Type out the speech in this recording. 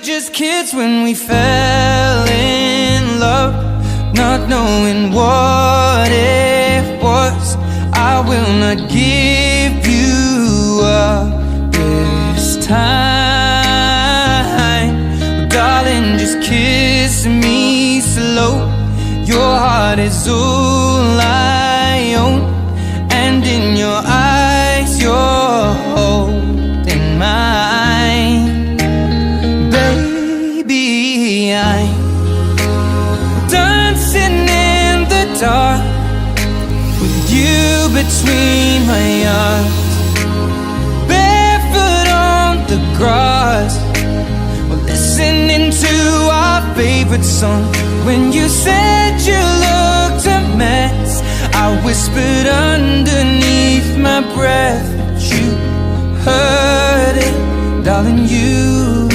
just kids when we fell in love, not knowing what it was. I will not give you up this time, darling, just kiss me slow. Your heart is all I own, and in your eyes you're holding mine. Baby, I'm dancing in the dark with you between my arms, barefoot on the grass. We're listening to our favorite song. When you said you looked a mess, I whispered underneath my breath, but you heard it, darling, you